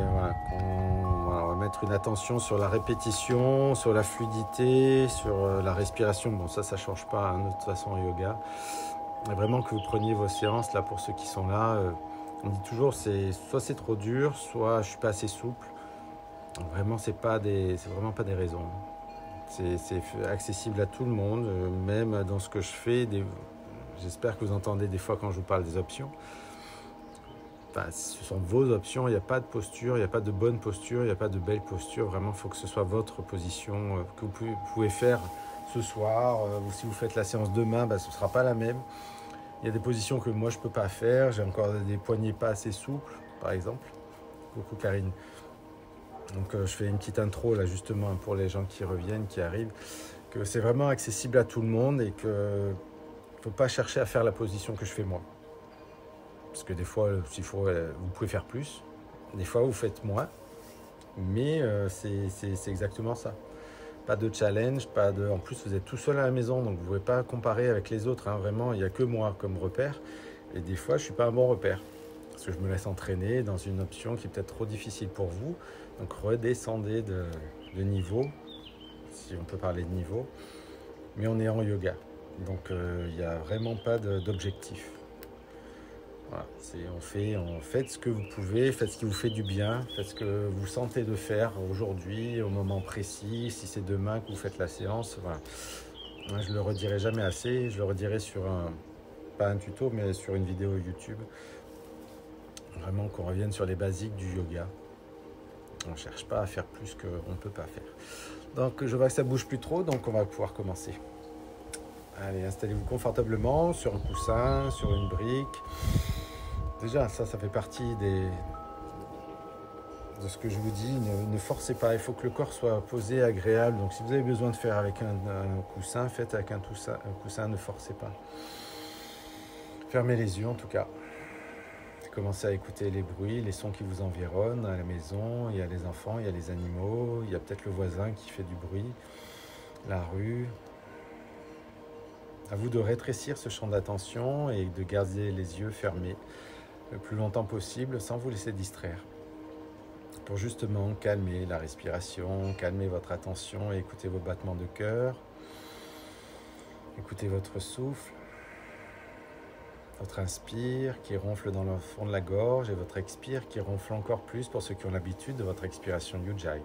voilà, voilà, on va mettre une attention sur la répétition, sur la fluidité, sur la respiration. Bon, ça ne change pas hein, de toute façon en yoga. Mais vraiment que vous preniez vos séances, là, pour ceux qui sont là, on dit toujours, soit c'est trop dur, soit je suis pas assez souple. Donc, vraiment, c'est vraiment pas des raisons. C'est accessible à tout le monde, même dans ce que je fais. J'espère que vous entendez des fois quand je vous parle des options. Enfin, ce sont vos options, il n'y a pas de posture, il n'y a pas de bonne posture, il n'y a pas de belle posture. Vraiment, il faut que ce soit votre position que vous pouvez faire ce soir. Ou si vous faites la séance demain, ce ne sera pas la même. Il y a des positions que moi je ne peux pas faire. J'ai encore des poignets pas assez souples, par exemple. Coucou Karine. Donc je fais une petite intro là justement pour les gens qui reviennent, qui arrivent. Que c'est vraiment accessible à tout le monde et qu'il ne faut pas chercher à faire la position que je fais moi. Parce que des fois, s'il faut, vous pouvez faire plus. Des fois, vous faites moins. Mais c'est exactement ça. Pas de challenge, en plus, vous êtes tout seul à la maison, donc vous ne pouvez pas comparer avec les autres. Hein. Vraiment, il n'y a que moi comme repère. Et des fois, je ne suis pas un bon repère. Parce que je me laisse entraîner dans une option qui est peut-être trop difficile pour vous. Donc redescendez de niveau, si on peut parler de niveau. Mais on est en yoga. Donc il n'y a vraiment pas d'objectif. Voilà, faites ce que vous pouvez, faites ce qui vous fait du bien, faites ce que vous sentez de faire aujourd'hui, au moment précis, si c'est demain que vous faites la séance. Voilà. Je ne le redirai jamais assez, je le redirai pas un tuto, mais sur une vidéo YouTube. Vraiment qu'on revienne sur les basiques du yoga. On ne cherche pas à faire plus qu'on ne peut pas faire. Donc je vois que ça ne bouge plus trop, donc on va pouvoir commencer. Allez, installez-vous confortablement sur un coussin, sur une brique. Déjà, ça fait partie de ce que je vous dis. Ne forcez pas, il faut que le corps soit posé, agréable. Donc si vous avez besoin de faire avec un coussin, faites avec un coussin, ne forcez pas. Fermez les yeux en tout cas. Commencez à écouter les bruits, les sons qui vous environnent à la maison. Il y a les enfants, il y a les animaux, il y a peut-être le voisin qui fait du bruit, la rue. À vous de rétrécir ce champ d'attention et de garder les yeux fermés le plus longtemps possible sans vous laisser distraire. Pour justement calmer la respiration, calmer votre attention et écouter vos battements de cœur. Écoutez votre souffle, votre inspire qui ronfle dans le fond de la gorge et votre expire qui ronfle encore plus pour ceux qui ont l'habitude de votre expiration Ujjayi.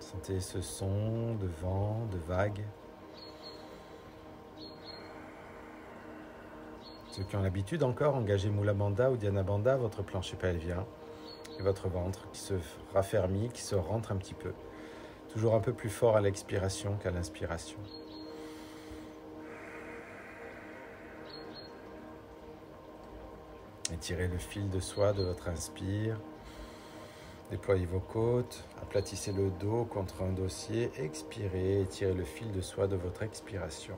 Sentez ce son de vent, de vagues. Ceux qui ont l'habitude encore, engagez Mula Bandha ou Dhyana Bandha, votre plancher pelvien et votre ventre qui se raffermit, qui se rentre un petit peu. Toujours un peu plus fort à l'expiration qu'à l'inspiration. Étirez le fil de soie de votre inspire. Déployez vos côtes, aplatissez le dos contre un dossier, expirez, étirez le fil de soie de votre expiration.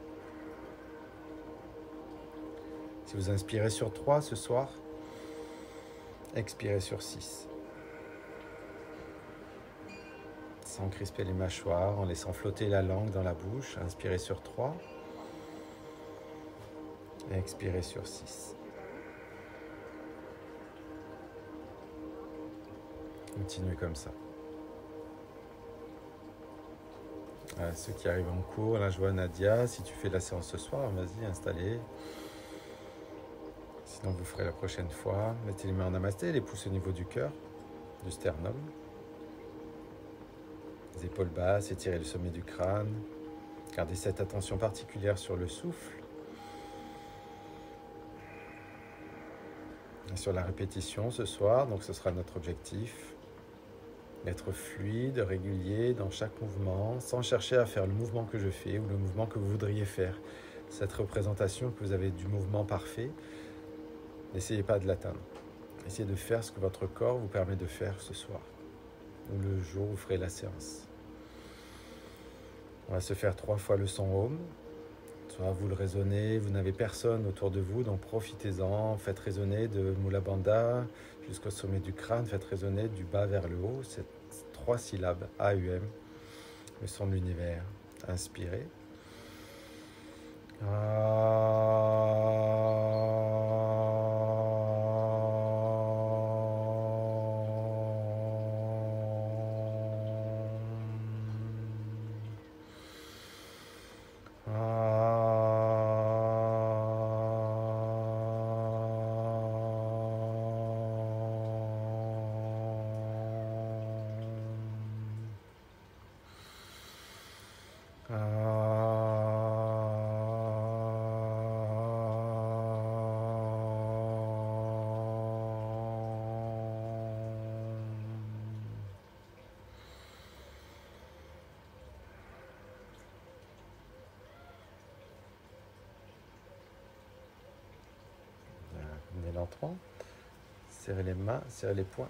Si vous inspirez sur 3 ce soir, expirez sur 6. Sans crisper les mâchoires, en laissant flotter la langue dans la bouche, inspirez sur 3 et expirez sur 6. Continuez comme ça. Voilà, ceux qui arrivent en cours, là je vois Nadia, si tu fais la séance ce soir, vas-y, installez. Sinon vous ferez la prochaine fois. Mettez les mains en namasté, les pouces au niveau du cœur, du sternum. Les épaules basses, étirez le sommet du crâne. Gardez cette attention particulière sur le souffle. Et sur la répétition ce soir, donc ce sera notre objectif. D'être fluide, régulier dans chaque mouvement, sans chercher à faire le mouvement que je fais ou le mouvement que vous voudriez faire. Cette représentation que vous avez du mouvement parfait, n'essayez pas de l'atteindre. Essayez de faire ce que votre corps vous permet de faire ce soir, ou le jour où vous ferez la séance. On va se faire 3 fois le son Om. Soit vous le résonnez, vous n'avez personne autour de vous, donc profitez-en, faites résonner de Mula Bandha jusqu'au sommet du crâne, faites résonner du bas vers le haut, c'est 3 syllabes, AUM, le son de l'univers. Inspirez. Inspirez lentement. Serrez les mains, serrez les poings.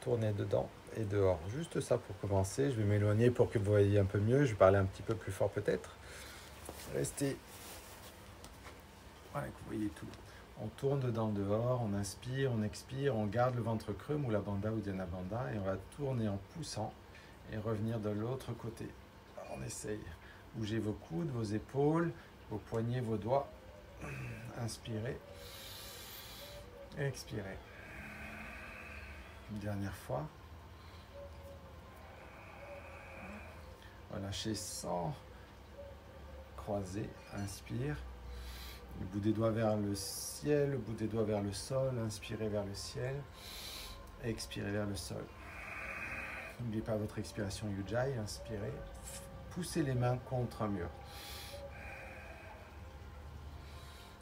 Tournez dedans et dehors. Juste ça pour commencer. Je vais m'éloigner pour que vous voyez un peu mieux. Je vais parler un petit peu plus fort peut-être. Restez. Voilà, que vous voyez tout. On tourne dedans, dehors. On inspire, on expire. On garde le ventre creux, Mula Bandha ou Dhyana Bandha. Et on va tourner en poussant et revenir de l'autre côté. Alors, on essaye. Bougez vos coudes, vos épaules, vos poignets, vos doigts. Inspirez. Expirez. Une dernière fois. Relâchez sans croiser. Inspire. Le bout des doigts vers le ciel, le bout des doigts vers le sol. Inspirez vers le ciel. Expirez vers le sol. N'oubliez pas votre expiration Ujjayi. Inspirez. Poussez les mains contre un mur.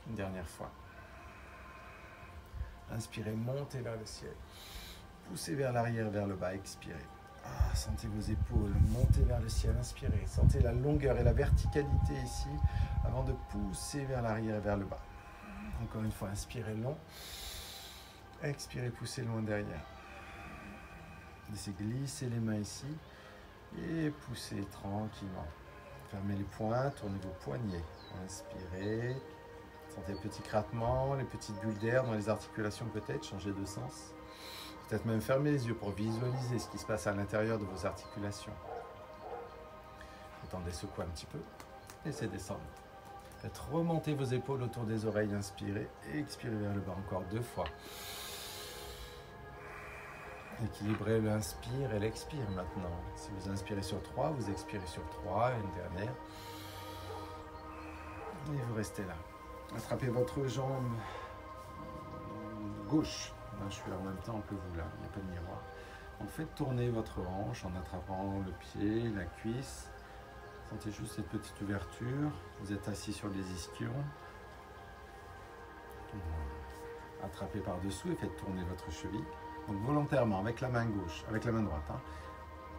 Une dernière fois. Inspirez, montez vers le ciel. Poussez vers l'arrière, vers le bas, expirez. Sentez vos épaules, montez vers le ciel, inspirez. Sentez la longueur et la verticalité ici avant de pousser vers l'arrière et vers le bas. Encore une fois, inspirez long. Expirez, poussez loin derrière. Laissez glisser les mains ici et poussez tranquillement. Fermez les poings, tournez vos poignets. Inspirez. Sentez le petit craquement, les petites bulles d'air dans les articulations peut-être, changez de sens. Peut-être même fermer les yeux pour visualiser ce qui se passe à l'intérieur de vos articulations. Attendez, secouez un petit peu. Laissez descendre. Faites remonter vos épaules autour des oreilles. Inspirez et expirez vers le bas encore 2 fois. Équilibrez l'inspire et l'expire maintenant. Si vous inspirez sur 3, vous expirez sur 3. Une dernière. Et vous restez là. Attrapez votre jambe gauche. Là, je suis en même temps que vous, là, il n'y a pas de miroir. Donc faites tourner votre hanche en attrapant le pied, la cuisse. Sentez juste cette petite ouverture. Vous êtes assis sur les ischions. Attrapez par-dessous et faites tourner votre cheville. Donc volontairement, avec la main gauche, avec la main droite.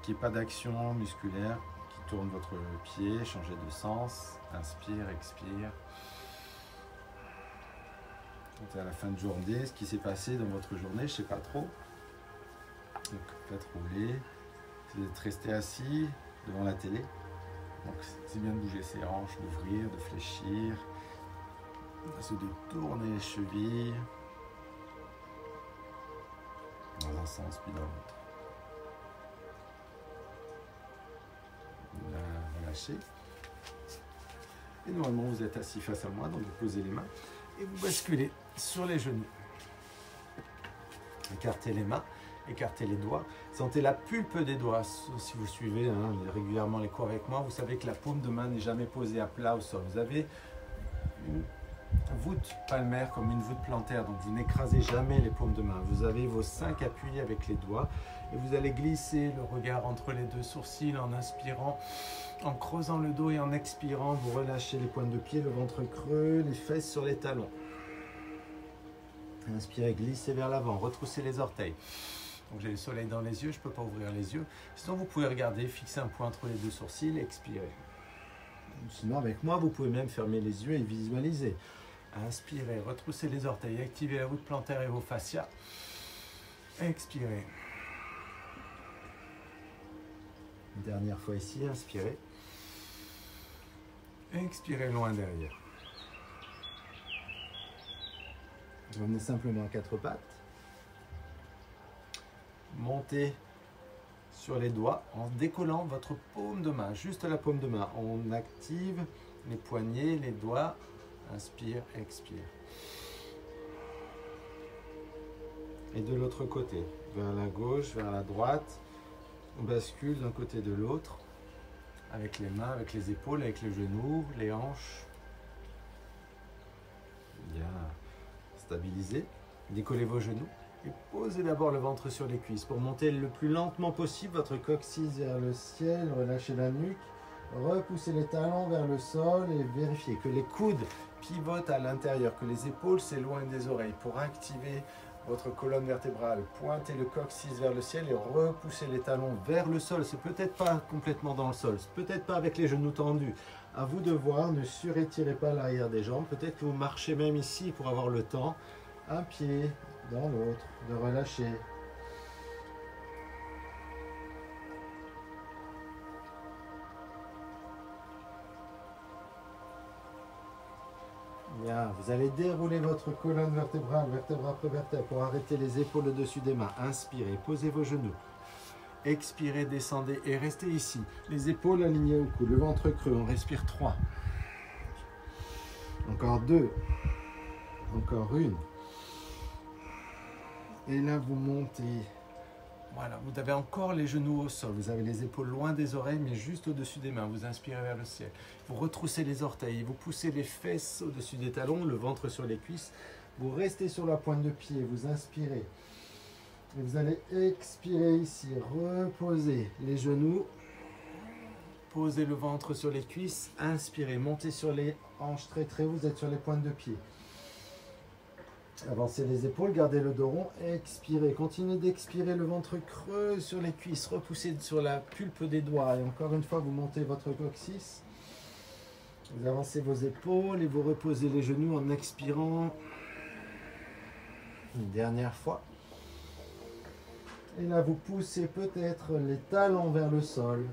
Qu'il n'y ait pas d'action musculaire qui tourne votre pied. Changez de sens. Inspire, expire. À la fin de journée, ce qui s'est passé dans votre journée, je ne sais pas trop. Donc faites rouler. Vous êtes resté assis devant la télé. Donc c'est bien de bouger ses hanches, d'ouvrir, de fléchir, de tourner les chevilles dans un sens puis dans l'autre. Relâchez. Et normalement vous êtes assis face à moi, donc vous posez les mains et vous basculez sur les genoux. Écartez les mains, écartez les doigts. Sentez la pulpe des doigts. Si vous suivez régulièrement les cours avec moi, vous savez que la paume de main n'est jamais posée à plat au sol. Vous avez une voûte palmaire comme une voûte plantaire, donc vous n'écrasez jamais les paumes de main. Vous avez vos 5 appuis avec les doigts et vous allez glisser le regard entre les 2 sourcils en inspirant, en creusant le dos et en expirant. Vous relâchez les pointes de pied, le ventre creux, les fesses sur les talons. Inspirez, glissez vers l'avant, retroussez les orteils. Donc j'ai le soleil dans les yeux, je ne peux pas ouvrir les yeux. Sinon vous pouvez regarder, fixer un point entre les 2 sourcils et expirer. Sinon avec moi, vous pouvez même fermer les yeux et visualiser. Inspirez, retroussez les orteils, activez la voûte plantaire et vos fascias. Expirez. Une dernière fois ici, inspirez. Expirez loin derrière. Revenez simplement à 4 pattes. Montez sur les doigts en décollant votre paume de main, juste la paume de main. On active les poignets, les doigts. Inspire, expire. Et de l'autre côté, vers la gauche, vers la droite, on bascule d'un côté de l'autre, avec les mains, avec les épaules, avec les genoux, les hanches. Bien stabilisé. Décollez vos genoux et posez d'abord le ventre sur les cuisses pour monter le plus lentement possible votre coccyx vers le ciel. Relâchez la nuque, repoussez les talons vers le sol et vérifiez que les coudes pivotent à l'intérieur, que les épaules s'éloignent des oreilles pour activer votre colonne vertébrale. Pointez le coccyx vers le ciel et repoussez les talons vers le sol. C'est peut-être pas complètement dans le sol, peut-être pas avec les genoux tendus. À vous de voir, ne surétirez pas l'arrière des jambes. Peut-être que vous marchez même ici pour avoir le temps. un pied dans l'autre, de relâcher. Bien, vous allez dérouler votre colonne vertébrale, vertèbre après vertèbre, pour arrêter les épaules au-dessus des mains. Inspirez, posez vos genoux. Expirez, descendez et restez ici. Les épaules alignées au cou, le ventre creux. On respire 3. Encore 2. Encore 1. Et là, vous montez. Voilà, vous avez encore les genoux au sol. Vous avez les épaules loin des oreilles, mais juste au-dessus des mains. Vous inspirez vers le ciel. Vous retroussez les orteils. Vous poussez les fesses au-dessus des talons, le ventre sur les cuisses. Vous restez sur la pointe de pied. Vous inspirez. Et vous allez expirer ici. Reposez les genoux. Posez le ventre sur les cuisses. Inspirez. Montez sur les hanches très très haut. Vous êtes sur les pointes de pied. Avancez les épaules, gardez le dos rond, expirez. Continuez d'expirer le ventre creux sur les cuisses, repoussez sur la pulpe des doigts. Et encore une fois, vous montez votre coccyx. Vous avancez vos épaules et vous reposez les genoux en expirant. Une dernière fois. Et là, vous poussez peut-être les talons vers le sol.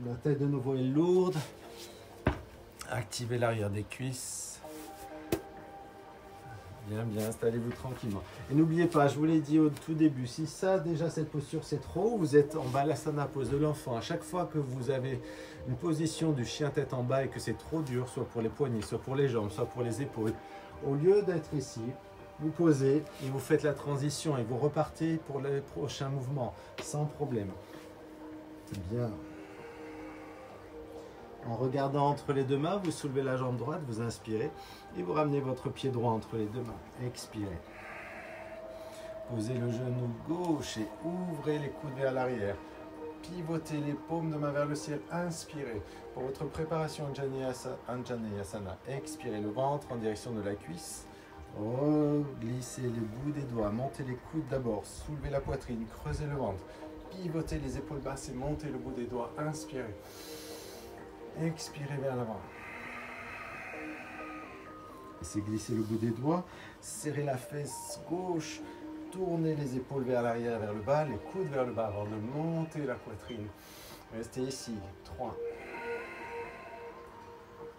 La tête de nouveau est lourde. Activez l'arrière des cuisses. Bien, bien, installez-vous tranquillement. Et n'oubliez pas, je vous l'ai dit au tout début, si ça, déjà cette posture, c'est trop, vous êtes en balasana, pose de l'enfant. À chaque fois que vous avez une position du chien tête en bas et que c'est trop dur, soit pour les poignets, soit pour les jambes, soit pour les épaules, au lieu d'être ici, vous posez et vous faites la transition et vous repartez pour les prochains mouvements, sans problème. Bien. En regardant entre les deux mains, vous soulevez la jambe droite, vous inspirez et vous ramenez votre pied droit entre les deux mains. Expirez. Posez le genou gauche et ouvrez les coudes vers l'arrière. Pivotez les paumes de main vers le ciel. Inspirez. Pour votre préparation Anjaneyasana, expirez le ventre en direction de la cuisse. Glissez les bouts des doigts. Montez les coudes d'abord. Soulevez la poitrine. Creusez le ventre. Pivotez les épaules basses et montez le bout des doigts. Inspirez. Expirez vers l'avant. Laissez glisser le bout des doigts. Serrez la fesse gauche. Tournez les épaules vers l'arrière, vers le bas, les coudes vers le bas avant de monter la poitrine. Restez ici. 3.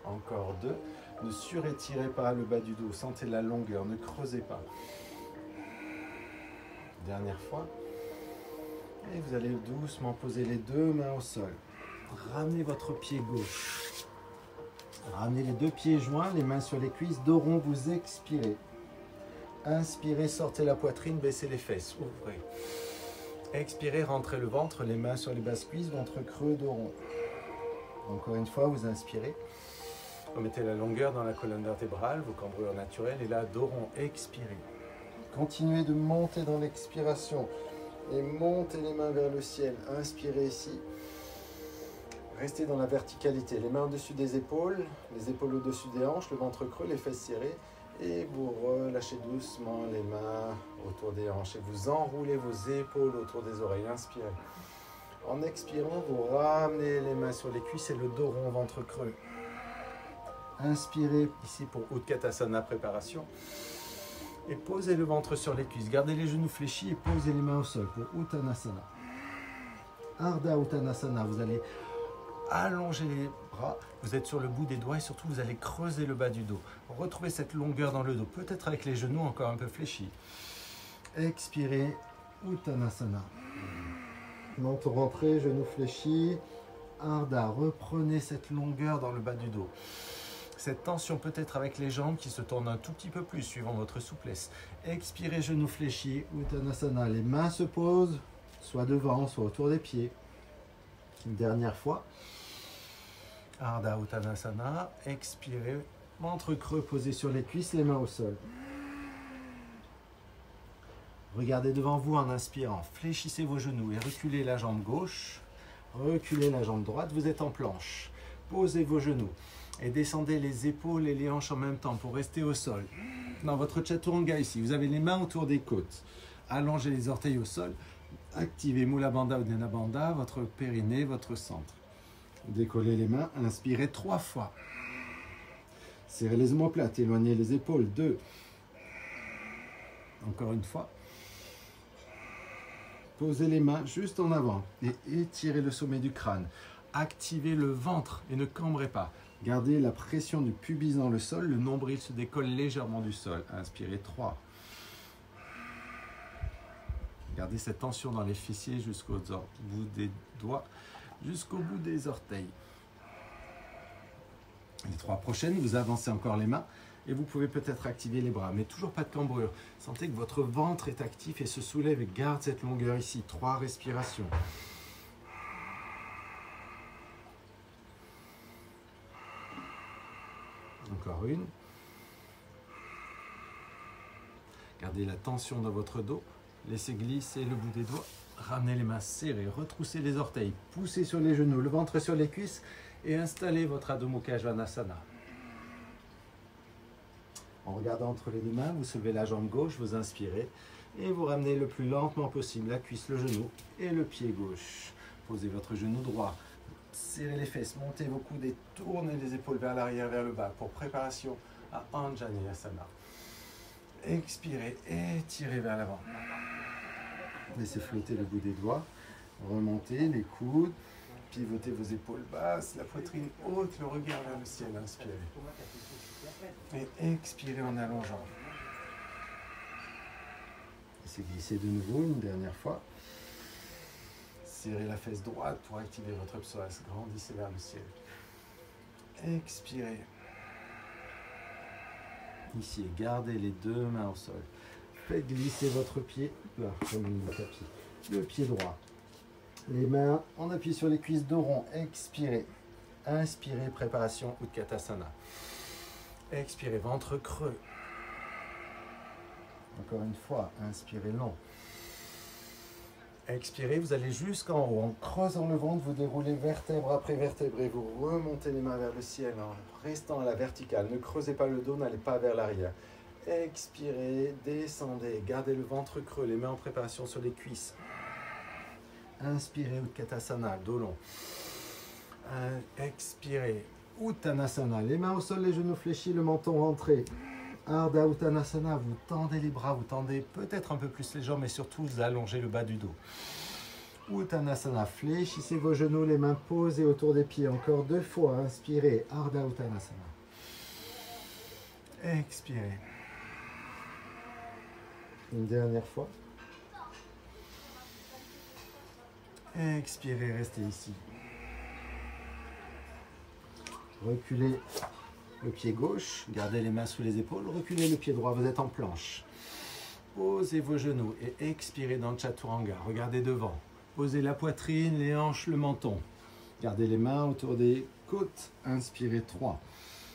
Encore 2. Ne surétirez pas le bas du dos. Sentez la longueur. Ne creusez pas. Dernière fois. Et vous allez doucement poser les deux mains au sol. Ramenez votre pied gauche. Ramenez les deux pieds joints, les mains sur les cuisses, dos rond, vous expirez. Inspirez, sortez la poitrine, baissez les fesses, ouvrez. Expirez, rentrez le ventre, les mains sur les basses cuisses, ventre creux, dos rond. Encore une fois, vous inspirez. Remettez la longueur dans la colonne vertébrale, vos cambrures naturelles, et là, dos rond, expirez. Continuez de monter dans l'expiration et montez les mains vers le ciel. Inspirez ici. Restez dans la verticalité, les mains au-dessus des épaules, les épaules au-dessus des hanches, le ventre creux, les fesses serrées. Et vous relâchez doucement les mains autour des hanches et vous enroulez vos épaules autour des oreilles. Inspirez. En expirant, vous ramenez les mains sur les cuisses et le dos rond, ventre creux. Inspirez ici pour Utkatasana préparation. Et posez le ventre sur les cuisses. Gardez les genoux fléchis et posez les mains au sol pour Uttanasana. Ardha Uttanasana, vous allez allongez les bras, vous êtes sur le bout des doigts et surtout vous allez creuser le bas du dos. Retrouvez cette longueur dans le dos, peut-être avec les genoux encore un peu fléchis. Expirez, Uttanasana. Menton rentré, genoux fléchis. Ardha, reprenez cette longueur dans le bas du dos. Cette tension peut-être avec les jambes qui se tournent un tout petit peu plus suivant votre souplesse. Expirez, genoux fléchis, Uttanasana. Les mains se posent, soit devant, soit autour des pieds. Une dernière fois. Ardha Uttanasana, expirez, ventre creux posé sur les cuisses, les mains au sol. Regardez devant vous en inspirant, fléchissez vos genoux et reculez la jambe gauche, reculez la jambe droite, vous êtes en planche. Posez vos genoux et descendez les épaules et les hanches en même temps pour rester au sol. Dans votre chaturanga ici, vous avez les mains autour des côtes, allongez les orteils au sol, activez Mula Bandha ou Dena Bandha, votre périnée, votre centre. Décollez les mains, inspirez 3 fois. Serrez les omoplates, éloignez les épaules, 2. Encore une fois. Posez les mains juste en avant et étirez le sommet du crâne. Activez le ventre et ne cambrez pas. Gardez la pression du pubis dans le sol. Le nombril se décolle légèrement du sol. Inspirez 3. Gardez cette tension dans les fessiers jusqu'au bout des doigts, jusqu'au bout des orteils. Les 3 prochaines, vous avancez encore les mains et vous pouvez peut-être activer les bras, mais toujours pas de cambrure. Sentez que votre ventre est actif et se soulève et garde cette longueur ici. 3 respirations. Encore une. Gardez la tension dans votre dos. Laissez glisser le bout des doigts. Ramenez les mains serrées. Retroussez les orteils. Poussez sur les genoux, le ventre sur les cuisses. Et installez votre Adho Mukha Svanasana. En regardant entre les deux mains, vous soulevez la jambe gauche, vous inspirez. Et vous ramenez le plus lentement possible la cuisse, le genou et le pied gauche. Posez votre genou droit. Serrez les fesses, montez vos coudes et tournez les épaules vers l'arrière, vers le bas pour préparation à Anjaneyasana. Expirez, étirez vers l'avant. Laissez flotter le bout des doigts. Remontez les coudes. Pivotez vos épaules basses, la poitrine haute, le regard vers le ciel. Inspirez. Et expirez en allongeant. Laissez glisser de nouveau une dernière fois. Serrez la fesse droite pour activer votre psoas. Grandissez vers le ciel. Expirez. Ici, gardez les 2 mains au sol. Faites glisser votre pied, là, comme le tapis. Le pied droit. Les mains, on appuie sur les cuisses dos rond. Expirez. Inspirez, préparation Utkatasana. Expirez, ventre creux. Encore une fois, inspirez long. Expirez, vous allez jusqu'en haut. En creusant le ventre, vous déroulez vertèbre après vertèbre et vous remontez les mains vers le ciel en restant à la verticale. Ne creusez pas le dos, n'allez pas vers l'arrière. Expirez, descendez, gardez le ventre creux, les mains en préparation sur les cuisses. Inspirez, Utkatasana, dos long. Expirez, Uttanasana, les mains au sol, les genoux fléchis, le menton rentré. Ardha Uttanasana, vous tendez les bras, vous tendez peut-être un peu plus les jambes, mais surtout vous allongez le bas du dos. Uttanasana, fléchissez vos genoux, les mains posées autour des pieds. Encore 2 fois, inspirez, Ardha Uttanasana. Expirez. Une dernière fois. Expirez, restez ici. Reculez le pied gauche, gardez les mains sous les épaules, reculez le pied droit, vous êtes en planche. Posez vos genoux et expirez dans le Chaturanga. Regardez devant. Posez la poitrine, les hanches, le menton. Gardez les mains autour des côtes. Inspirez 3.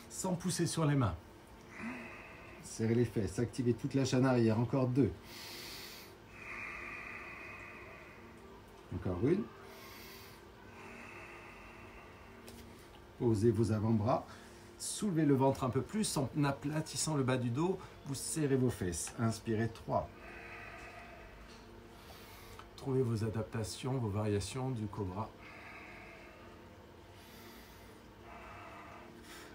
Sans pousser sur les mains. Serrez les fesses, activez toute la chaîne arrière. Encore 2. Encore une. Posez vos avant-bras. Soulevez le ventre un peu plus en aplatissant le bas du dos. Vous serrez vos fesses. Inspirez 3. Trouvez vos adaptations, vos variations du cobra.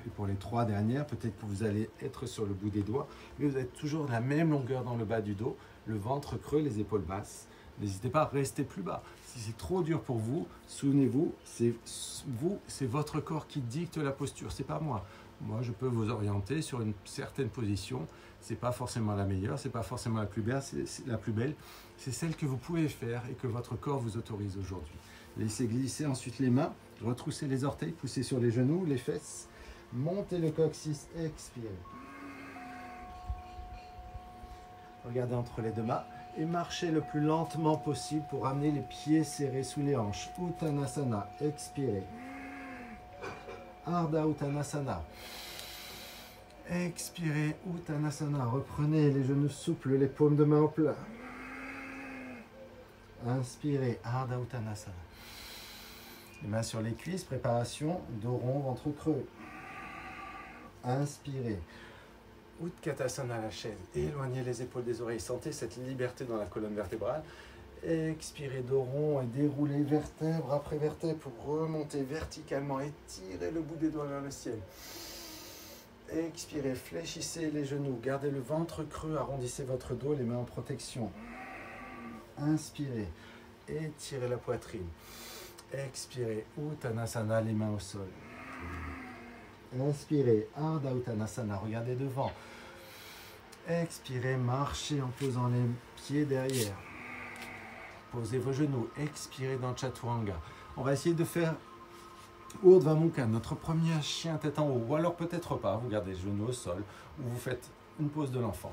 Et pour les 3 dernières, peut-être que vous allez être sur le bout des doigts, mais vous êtes toujours de la même longueur dans le bas du dos, le ventre creux, les épaules basses. N'hésitez pas à rester plus bas. Si c'est trop dur pour vous, souvenez-vous, c'est votre corps qui dicte la posture, c'est pas moi. Moi, je peux vous orienter sur une certaine position. C'est pas forcément la meilleure, c'est pas forcément la plus belle, c'est celle que vous pouvez faire et que votre corps vous autorise aujourd'hui. Laissez glisser ensuite les mains, retroussez les orteils, poussez sur les genoux, les fesses, montez le coccyx, expirez. Regardez entre les 2 mains. Et marchez le plus lentement possible pour amener les pieds serrés sous les hanches. Uttanasana, expirez. Ardha Uttanasana. Expirez, Uttanasana. Reprenez les genoux souples, les paumes de main au plat. Inspirez, Ardha Uttanasana. Les mains sur les cuisses, préparation, dos rond, ventre creux. Inspirez. Utkatasana à la chaise. Éloignez les épaules des oreilles. Sentez cette liberté dans la colonne vertébrale. Expirez dos rond et déroulez vertèbre après vertèbre pour remonter verticalement. Étirez le bout des doigts vers le ciel. Expirez, fléchissez les genoux, gardez le ventre creux, arrondissez votre dos, les mains en protection. Inspirez, étirez la poitrine. Expirez, Uttanasana, les mains au sol. Inspirez, Ardha Uttanasana, regardez devant. Expirez, marchez en posant les pieds derrière. Posez vos genoux, expirez dans Chaturanga. On va essayer de faire Urdhva Mukha, notre premier chien tête en haut, ou alors peut-être pas, vous gardez les genoux au sol, ou vous faites une pose de l'enfant.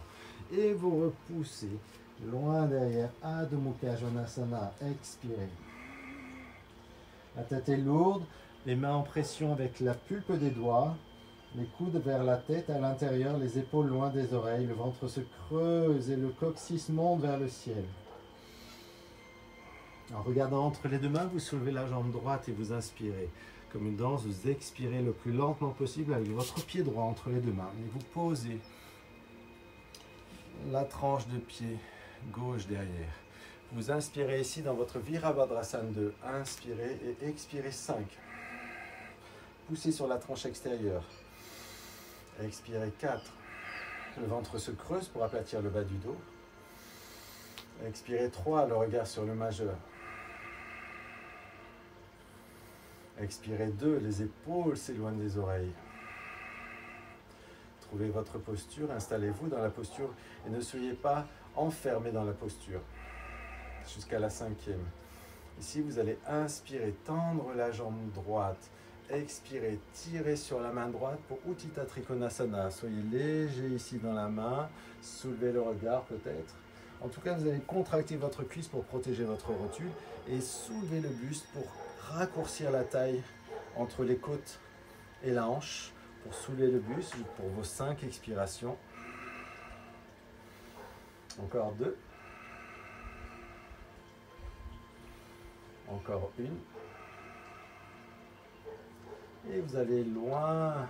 Et vous repoussez loin derrière, Adho Mukha Janasana, expirez. La tête est lourde, les mains en pression avec la pulpe des doigts, les coudes vers la tête, à l'intérieur, les épaules loin des oreilles, le ventre se creuse et le coccyx monte vers le ciel. En regardant entre les deux mains, vous soulevez la jambe droite et vous inspirez. Comme une danse, vous expirez le plus lentement possible avec votre pied droit entre les deux mains. Et vous posez la tranche de pied gauche derrière. Vous inspirez ici dans votre Virabhadrasana 2. Inspirez et expirez 5. Poussez sur la tranche extérieure. Expirez 4. Le ventre se creuse pour aplatir le bas du dos. Expirez 3, le regard sur le majeur. Expirez 2, les épaules s'éloignent des oreilles. Trouvez votre posture, installez-vous dans la posture et ne soyez pas enfermé dans la posture jusqu'à la 5e. Ici, vous allez inspirer, tendre la jambe droite. Expirez, tirez sur la main droite pour Utthita Trikonasana. Soyez léger ici dans la main, soulevez le regard peut-être. En tout cas, vous allez contracter votre cuisse pour protéger votre rotule et soulever le buste pour raccourcir la taille entre les côtes et la hanche pour soulever le buste pour vos 5 expirations. Encore 2. Encore 1. Et vous allez loin,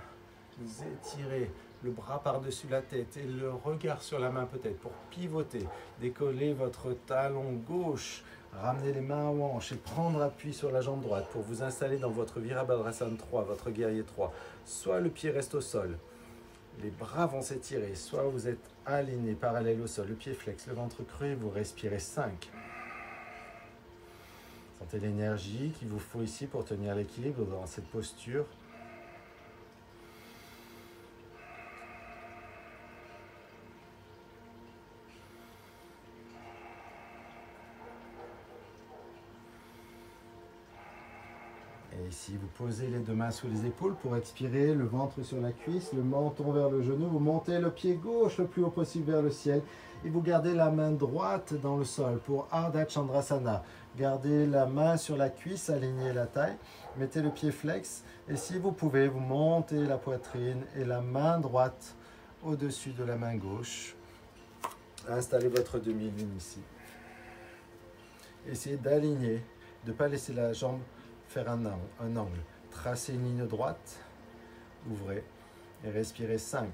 vous étirez le bras par-dessus la tête et le regard sur la main peut-être pour pivoter, décoller votre talon gauche, ramener les mains aux hanches et prendre appui sur la jambe droite pour vous installer dans votre Virabhadrasana 3, votre guerrier 3. Soit le pied reste au sol, les bras vont s'étirer, soit vous êtes aligné parallèle au sol, le pied flex, le ventre creux et vous respirez 5. Sentez l'énergie qu'il vous faut ici pour tenir l'équilibre dans cette posture. Et ici, vous posez les deux mains sous les épaules pour expirer, le ventre sur la cuisse, le menton vers le genou. Vous montez le pied gauche le plus haut possible vers le ciel et vous gardez la main droite dans le sol pour Ardha Chandrasana. Gardez la main sur la cuisse, alignez la taille, mettez le pied flex et si vous pouvez, vous montez la poitrine et la main droite au-dessus de la main gauche. Installez votre demi-lune ici. Essayez d'aligner, de ne pas laisser la jambe faire un angle. Tracez une ligne droite, ouvrez et respirez 5.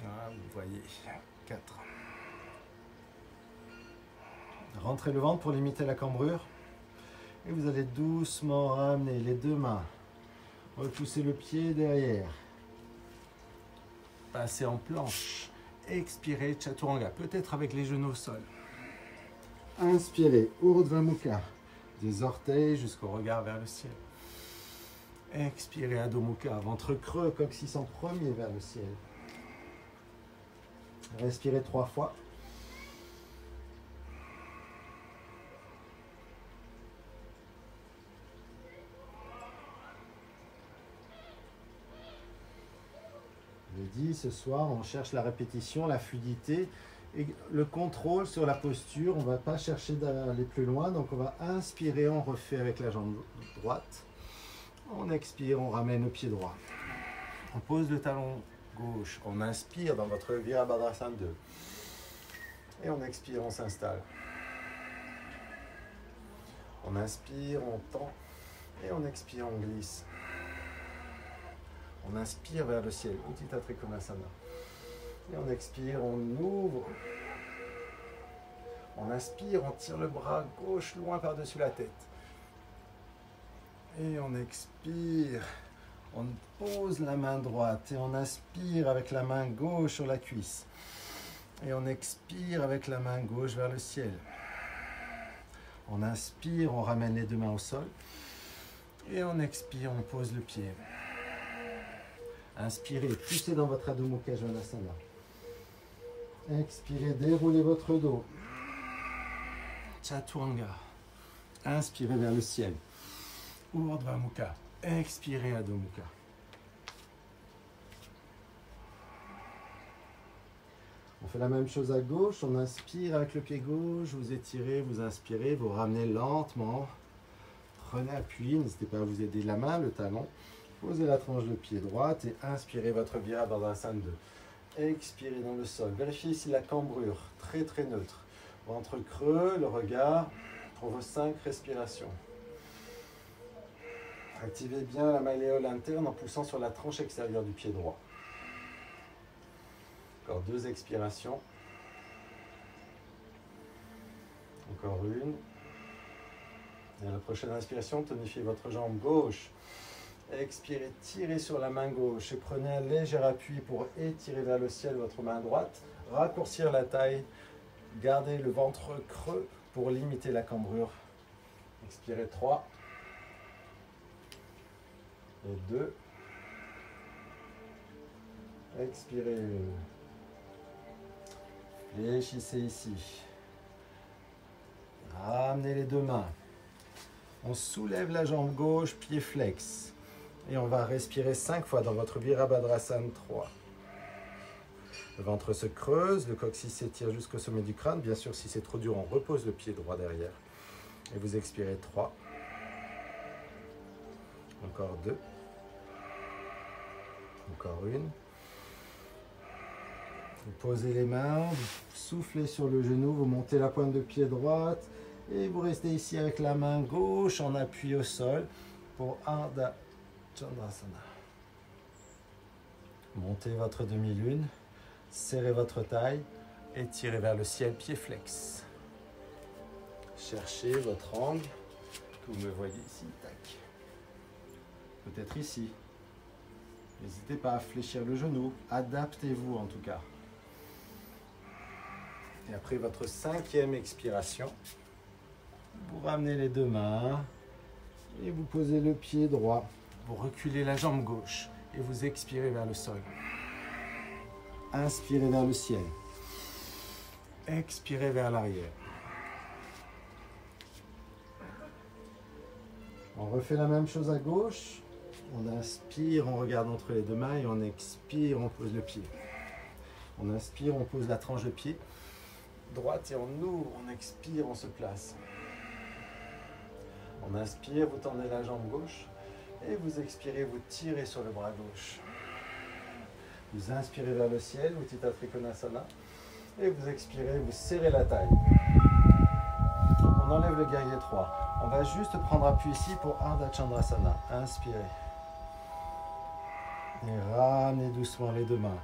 Ah, vous voyez, 4. Rentrez le ventre pour limiter la cambrure. Et vous allez doucement ramener les deux mains. Repoussez le pied derrière. Passez en planche. Expirez Chaturanga, peut-être avec les genoux au sol. Inspirez, Urdhva Mukha, des orteils jusqu'au regard vers le ciel. Expirez, Adho Mukha, ventre creux, coccyx en premier vers le ciel. Respirez 3 fois. Je l'ai dit, ce soir, on cherche la répétition, la fluidité et le contrôle sur la posture. On ne va pas chercher d'aller plus loin, donc on va inspirer, on refait avec la jambe droite. On expire, on ramène le pied droit. On pose le talon gauche, on inspire dans votre Virabhadrasana 2. Et on expire, on s'installe. On inspire, on tend, et on expire, on glisse. On inspire vers le ciel, Utthita Trikonasana. Et on expire, on ouvre. On inspire, on tire le bras gauche loin par-dessus la tête. Et on expire, On pose la main droite et on inspire avec la main gauche sur la cuisse. Et on expire avec la main gauche vers le ciel. On inspire, on ramène les deux mains au sol. Et on expire, on pose le pied. Inspirez, poussez dans votre Adho Mukha Svanasana. Expirez, déroulez votre dos. Chaturanga. Inspirez vers le ciel. Urdhva Mukha. Expirez Adho Mukha. On fait la même chose à gauche. On inspire avec le pied gauche. Vous étirez, vous inspirez. Vous ramenez lentement. Prenez appui. N'hésitez pas à vous aider de la main, le talon. Posez la tranche de pied droite et inspirez votre Virabhadrasana 2. Expirez dans le sol. Vérifiez ici la cambrure. Très très neutre. Ventre creux, le regard pour vos 5 respirations. Activez bien la malléole interne en poussant sur la tranche extérieure du pied droit. Encore 2 expirations. Encore une. Et à la prochaine inspiration, tonifiez votre jambe gauche. Expirez, tirez sur la main gauche et prenez un léger appui pour étirer vers le ciel votre main droite. Raccourcir la taille. Gardez le ventre creux pour limiter la cambrure. Expirez 3. Et 2. Expirez 1. Fléchissez ici. Ramenez les deux mains. On soulève la jambe gauche, pied flex. Et on va respirer 5 fois dans votre Virabhadrasana 3. Le ventre se creuse, le coccyx s'étire jusqu'au sommet du crâne. Bien sûr, si c'est trop dur, on repose le pied droit derrière. Et vous expirez 3. Encore 2. Encore une. Vous posez les mains, vous soufflez sur le genou, vous montez la pointe de pied droite et vous restez ici avec la main gauche en appui au sol pour Ardha Chandrasana. Montez votre demi-lune, serrez votre taille et tirez vers le ciel, pied flex. Cherchez votre angle, que vous me voyez ici, tac. Peut-être ici. N'hésitez pas à fléchir le genou, adaptez-vous en tout cas. Et après votre 5e expiration, vous ramenez les deux mains et vous posez le pied droit. Vous reculez la jambe gauche et vous expirez vers le sol. Inspirez vers le ciel. Expirez vers l'arrière. On refait la même chose à gauche. On inspire, on regarde entre les deux mains et on expire, on pose le pied. On inspire, on pose la tranche de pied droite et on ouvre, on expire, on se place. On inspire, vous tendez la jambe gauche et vous expirez, vous tirez sur le bras gauche. Vous inspirez vers le ciel, Utthita Trikonasana, et vous expirez, vous serrez la taille. On enlève le guerrier 3. On va juste prendre appui ici pour Ardha Chandrasana. Inspirez. Et ramenez doucement les deux mains.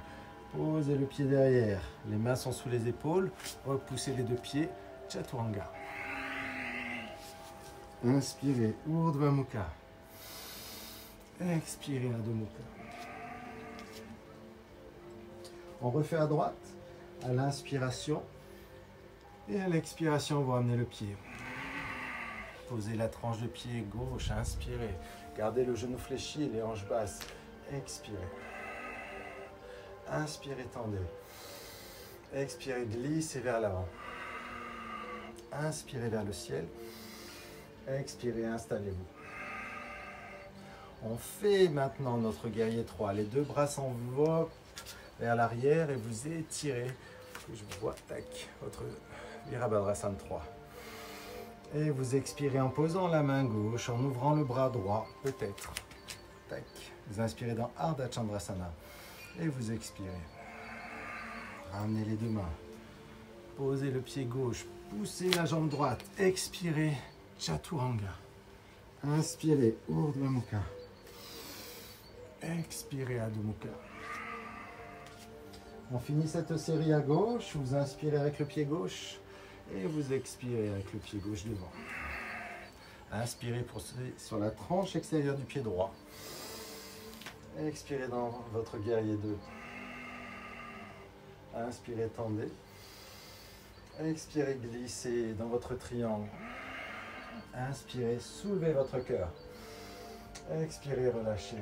Posez le pied derrière. Les mains sont sous les épaules. Repoussez les deux pieds. Chaturanga. Inspirez. Urdhva Mukha. Expirez Adho Mukha. On refait à droite. À l'inspiration. Et à l'expiration, vous ramenez le pied. Posez la tranche de pied gauche. Inspirez. Gardez le genou fléchi, les hanches basses. Expirez. Inspirez, tendez. Expirez, glissez vers l'avant. Inspirez vers le ciel. Expirez, installez-vous. On fait maintenant notre guerrier 3. Les deux bras s'enveloppent vers l'arrière et vous étirez. Que je vous vois, tac, votre Virabhadrasana 3. Et vous expirez en posant la main gauche, en ouvrant le bras droit, peut-être. Tac. Vous inspirez dans Ardha Chandrasana. Et vous expirez. Ramenez les deux mains. Posez le pied gauche. Poussez la jambe droite. Expirez. Chaturanga. Inspirez. Urdhva Mukha. Expirez Adho Mukha. On finit cette série à gauche. Vous inspirez avec le pied gauche. Et vous expirez avec le pied gauche devant. Inspirez sur la tranche extérieure du pied droit. Expirez dans votre guerrier 2. Inspirez, tendez. Expirez, glissez dans votre triangle. Inspirez, soulevez votre cœur. Expirez, relâchez.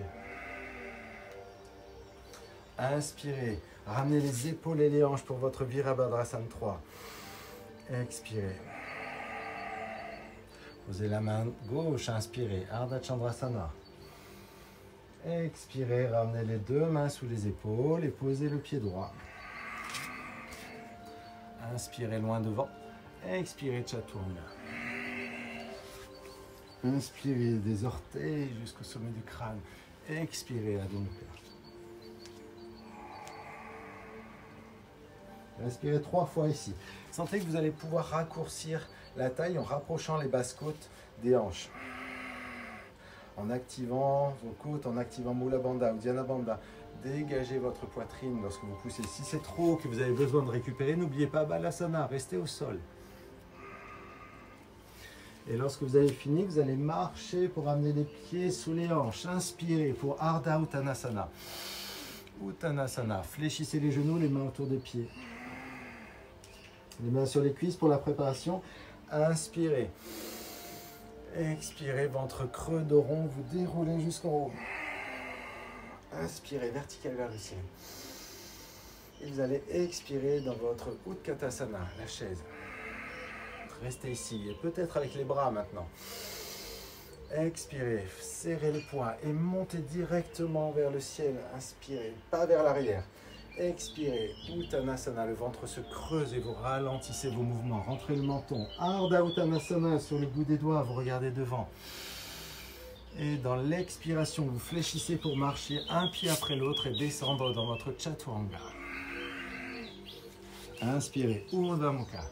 Inspirez, ramenez les épaules et les hanches pour votre Virabhadrasana 3. Expirez. Posez la main gauche, inspirez, Ardha Chandrasana. Expirez, ramenez les deux mains sous les épaules et posez le pied droit. Inspirez loin devant. Expirez, Chaturanga. Inspirez des orteils jusqu'au sommet du crâne. Expirez, Adho Mukha. Respirez 3 fois ici. Sentez que vous allez pouvoir raccourcir la taille en rapprochant les basses côtes des hanches. En activant vos côtes, en activant Mula Bandha ou Dhyana Bandha. Dégagez votre poitrine lorsque vous poussez. Si c'est trop haut que vous avez besoin de récupérer, n'oubliez pas Balasana, restez au sol. Et lorsque vous avez fini, vous allez marcher pour amener les pieds sous les hanches. Inspirez pour Ardha Uttanasana. Uttanasana, fléchissez les genoux, les mains autour des pieds. Les mains sur les cuisses pour la préparation. Inspirez. Expirez, ventre creux, dos rond, vous déroulez jusqu'en haut. Inspirez, vertical vers le ciel. Et vous allez expirer dans votre Utkatasana, la chaise. Restez ici, et peut-être avec les bras maintenant. Expirez, serrez les poings et montez directement vers le ciel. Inspirez, pas vers l'arrière. Expirez, Uttanasana, le ventre se creuse et vous ralentissez vos mouvements. Rentrez le menton. Ardha Uttanasana, sur le bout des doigts, vous regardez devant. Et dans l'expiration, vous fléchissez pour marcher un pied après l'autre et descendre dans votre Chaturanga. Inspirez, Urdhva Mukha.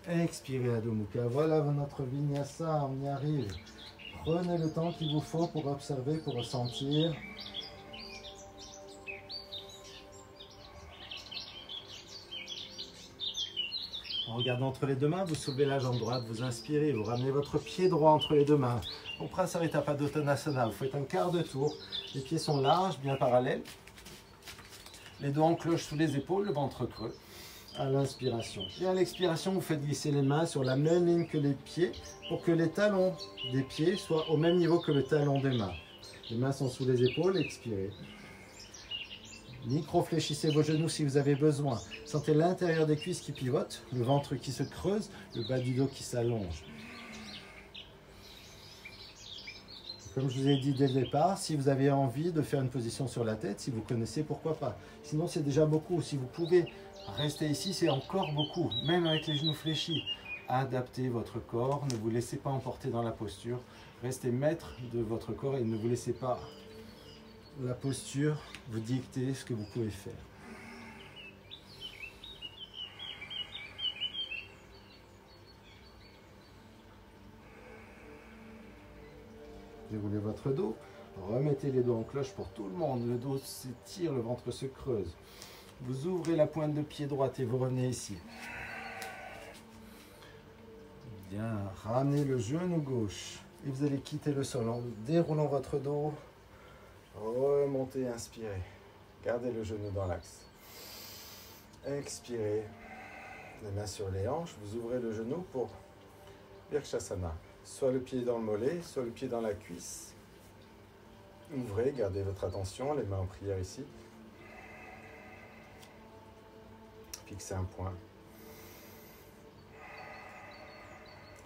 Expirez, Adho Mukha. Voilà notre Vinyasa, on y arrive. Prenez le temps qu'il vous faut pour observer, pour ressentir. En regardant entre les deux mains, vous soulevez la jambe droite, vous inspirez, vous ramenez votre pied droit entre les deux mains. Au Prasarita Padottanasana, vous faites un quart de tour. Les pieds sont larges, bien parallèles. Les doigts en cloche sous les épaules, le ventre creux. À l'inspiration. Et à l'expiration, vous faites glisser les mains sur la même ligne que les pieds pour que les talons des pieds soient au même niveau que le talon des mains. Les mains sont sous les épaules, expirez. Micro-fléchissez vos genoux si vous avez besoin. Sentez l'intérieur des cuisses qui pivotent, le ventre qui se creuse, le bas du dos qui s'allonge. Comme je vous ai dit dès le départ, si vous avez envie de faire une position sur la tête, si vous connaissez, pourquoi pas. Sinon, c'est déjà beaucoup. Si vous pouvez rester ici, c'est encore beaucoup, même avec les genoux fléchis. Adaptez votre corps, ne vous laissez pas emporter dans la posture. Restez maître de votre corps et ne vous laissez pas la posture vous dicter ce que vous pouvez faire. Déroulez votre dos, remettez les doigts en cloche pour tout le monde. Le dos s'étire, le ventre se creuse. Vous ouvrez la pointe de pied droite et vous revenez ici. Bien, ramenez le genou gauche et vous allez quitter le sol en déroulant votre dos. Remontez, inspirez. Gardez le genou dans l'axe. Expirez. Les mains sur les hanches. Vous ouvrez le genou pour Vrikshasana. Soit le pied dans le mollet, soit le pied dans la cuisse. Ouvrez, gardez votre attention. Les mains en prière ici. Fixez un point.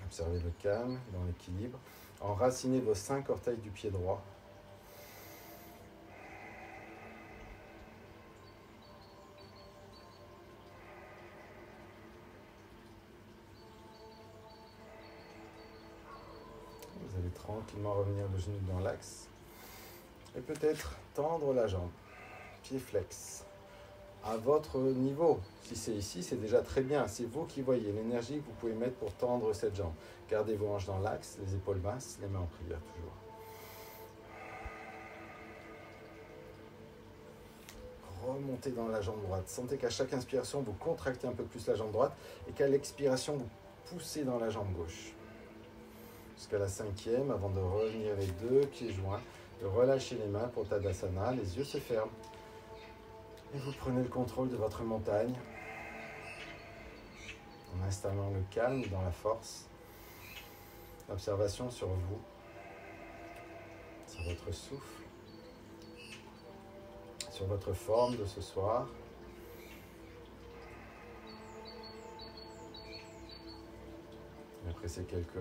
Observez le calme dans l'équilibre. Enracinez vos 5 orteils du pied droit. Vous allez tranquillement revenir le genou dans l'axe. Et peut-être tendre la jambe. Pied flex. À votre niveau. Si c'est ici, c'est déjà très bien. C'est vous qui voyez l'énergie que vous pouvez mettre pour tendre cette jambe. Gardez vos hanches dans l'axe, les épaules basses, les mains en prière toujours. Remontez dans la jambe droite. Sentez qu'à chaque inspiration, vous contractez un peu plus la jambe droite et qu'à l'expiration, vous poussez dans la jambe gauche. Jusqu'à la 5e, avant de revenir les deux pieds joints. de relâcher les mains pour Tadasana. Les yeux se ferment. Et vous prenez le contrôle de votre montagne en installant le calme dans la force. L'observation sur vous, sur votre souffle, sur votre forme de ce soir. Et après ces quelques